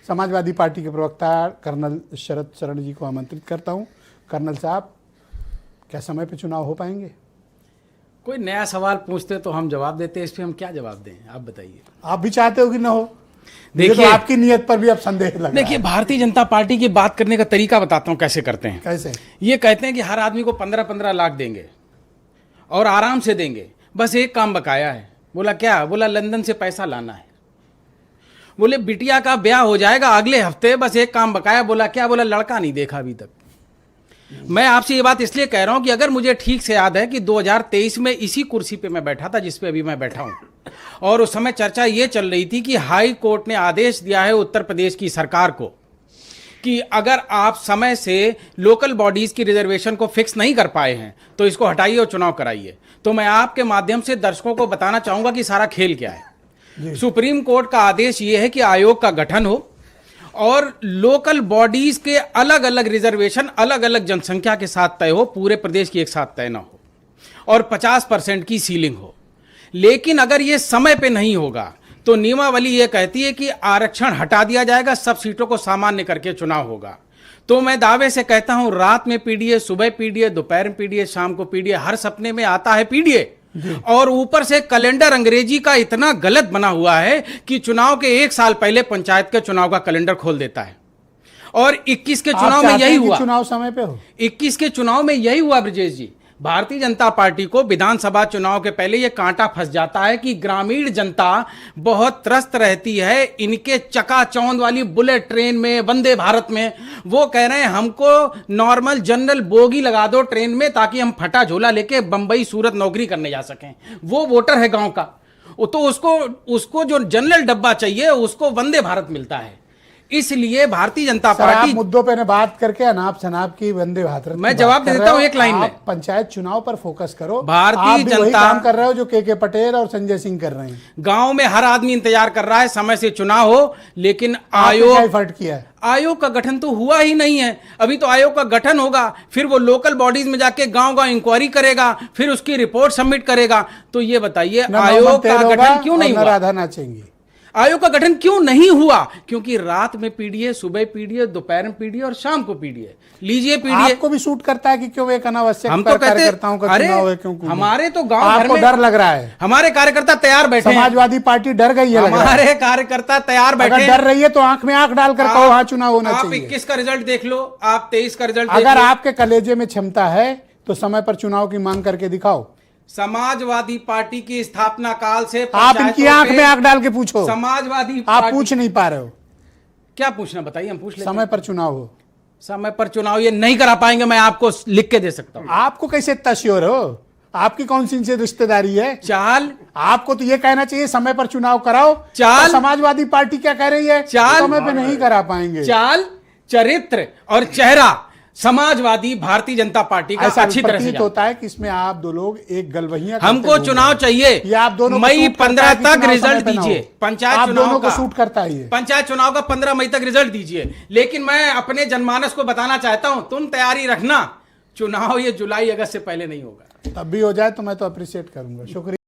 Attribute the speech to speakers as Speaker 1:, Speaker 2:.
Speaker 1: Samajwadi party के प्रवक्ता colonel शरद शरण जी को आमंत्रित करता हूं। कर्नल साहब, क्या समय पे चुनाव हो पाएंगे?
Speaker 2: कोई नया सवाल पूछते तो हम जवाब देते, इस पे हम क्या जवाब दें, आप बताइए।
Speaker 1: आप भी चाहते हो कि ना हो?
Speaker 2: देखिए,
Speaker 1: तो आपकी नियत पर भी अब संदेह लग रहा है।
Speaker 2: देखिए, भारतीय जनता पार्टी की बात करने का तरीका बताता हूं कैसे करते हैं।
Speaker 1: कैसे? ये
Speaker 2: कहते हैं कि हर आदमी को 15-15 लाख देंगे और आराम से देंगे, बस एक काम बकाया है। बोला क्या? बोला लंदन से पैसा लाना है। बोले बिटिया का ब्याह हो जाएगा अगले हफ्ते, बस एक काम बकाया। बोला क्या? बोला लड़का नहीं देखा अभी तक। मैं आपसे ये बात इसलिए कह रहा हूं कि अगर मुझे ठीक से याद है कि 2023 में इसी कुर्सी पे मैं बैठा था जिस पे अभी मैं बैठा हूं, और उस समय चर्चा ये चल रही थी कि हाई कोर्ट ने आदेश दिया है उत्तर प्रदेश की सरकार को कि अगर आप समय से लोकल बॉडीज की रिजर्वेशन को फिक्स नहीं कर पाए हैं तो इसको हटाइए और चुनाव कराइए। तो मैं आपके माध्यम से दर्शकों को बताना चाहूंगा कि सारा खेल क्या है। सुप्रीम कोर्ट का आदेश यह है कि आयोग का गठन हो और लोकल बॉडीज के अलग अलग रिजर्वेशन अलग अलग जनसंख्या के साथ तय हो, पूरे प्रदेश की एक साथ तय ना हो, और 50% की सीलिंग हो। लेकिन अगर यह समय पे नहीं होगा तो नियमावली यह कहती है कि आरक्षण हटा दिया जाएगा, सब सीटों को सामान्य करके चुनाव होगा। तो मैं दावे से कहता हूं, रात में पीडीए, सुबह पीडीए, दोपहर में पीडीए, शाम को पीडीए, हर सपने में आता है पीडीए। और ऊपर से कैलेंडर अंग्रेजी का इतना गलत बना हुआ है कि चुनाव के 1 साल पहले पंचायत के चुनाव का कैलेंडर खोल देता है। और 21 के चुनाव में यही हुआ।
Speaker 1: चुनाव समय पे हो?
Speaker 2: 21 के चुनाव में यही हुआ ब्रजेश जी। भारतीय जनता पार्टी को विधानसभा चुनाव के पहले यह कांटा फंस जाता है कि ग्रामीण जनता बहुत त्रस्त रहती है इनके चकाचौंध वाली बुलेट ट्रेन में, वंदे भारत में। वो कह रहे हैं हमको नॉर्मल जनरल बोगी लगा दो ट्रेन में ताकि हम फटा झोला लेके बंबई सूरत नौकरी करने जा सकें। वो वोटर है गांव का, तो उसको जो जनरल डब्बा चाहिए उसको वंदे भारत मिलता है। इसलिए भारतीय जनता पार्टी
Speaker 1: मुद्दों पे बात करके अनाप शनाप की वंदे भारत
Speaker 2: मैं जवाब दे देता हूं एक लाइन में।
Speaker 1: पंचायत चुनाव पर फोकस करो।
Speaker 2: भारतीय जनता
Speaker 1: काम कर रहे हो जो के पटेल और संजय सिंह कर रहे हैं।
Speaker 2: गांव में हर आदमी इंतजार कर रहा है समय से चुनाव हो, लेकिन आयोग
Speaker 1: एफर्ट किया है।
Speaker 2: आयोग का गठन तो हुआ ही नहीं है। अभी तो आयोग का गठन होगा, फिर वो लोकल बॉडीज में जाके गांव-गांव इंक्वायरी करेगा, फिर उसकी रिपोर्ट सबमिट करेगा। तो ये बताइए आयोग का गठन क्यों नहीं हुआ?
Speaker 1: राधा नाचेंगी।
Speaker 2: आयोग का गठन क्यों नहीं हुआ? क्योंकि रात में पीडीए, सुबह पीडीए, दोपहर में पीडीए और शाम को पीडीए। लीजिए पीडीए।
Speaker 1: आपको भी सूट करता है कि क्यों एक अनावश्यक
Speaker 2: हम तो
Speaker 1: कार्यकर्ताओं का चुनाव है? क्यों?
Speaker 2: हमारे तो गांव भर
Speaker 1: आपको
Speaker 2: में
Speaker 1: डर लग रहा है?
Speaker 2: हमारे कार्यकर्ता तैयार बैठे हैं।
Speaker 1: समाजवादी पार्टी डर गई है?
Speaker 2: हमारे कार्यकर्ता तैयार बैठे हैं।
Speaker 1: अगर डर रही है तो आंख में आंख डालकर कहो हाँ चुनाव होना चाहिए।
Speaker 2: आप 21 का रिजल्ट देख लो, आप 23 का रिजल्ट देख लो।
Speaker 1: अगर आपके कलेजे में क्षमता है तो समय पर चुनाव की मांग करके दिखाओ।
Speaker 2: समाजवादी पार्टी की स्थापना काल से
Speaker 1: आप इनकी आंख में आंख डाल के पूछो।
Speaker 2: समाजवादी
Speaker 1: आप पूछ नहीं पा रहे हो।
Speaker 2: क्या पूछना बताइए, हम पूछ लेते।
Speaker 1: समय पर चुनाव हो।
Speaker 2: समय पर चुनाव ये नहीं करा पाएंगे, मैं आपको लिख के दे सकता हूं।
Speaker 1: आपको कैसे इतना श्योर हो? आपकी कौन सी इनसे रिश्तेदारी है?
Speaker 2: चाल
Speaker 1: आपको तो ये कहना चाहिए समय पर चुनाव कराओ।
Speaker 2: चाल
Speaker 1: समाजवादी पार्टी क्या कह रही है?
Speaker 2: चाल
Speaker 1: समय पे नहीं करा पाएंगे।
Speaker 2: चाल, चरित्र और चेहरा समाजवादी भारतीय जनता पार्टी का अच्छी तरह से
Speaker 1: होता है कि इसमें आप दो लोग एक गलवहिया।
Speaker 2: हमको चुनाव चाहिए।
Speaker 1: आप दोनों
Speaker 2: मई 15 तक रिजल्ट दीजिए। पंचायत चुनाव
Speaker 1: को सूट करता है।
Speaker 2: पंचायत चुनाव का 15 मई तक रिजल्ट दीजिए। लेकिन मैं अपने जनमानस को बताना चाहता हूं, तुम तैयारी रखना, चुनाव ये जुलाई अगस्त से पहले नहीं होगा।
Speaker 1: तब भी हो जाए तो मैं तो अप्रिशिएट करूंगा। शुक्रिया।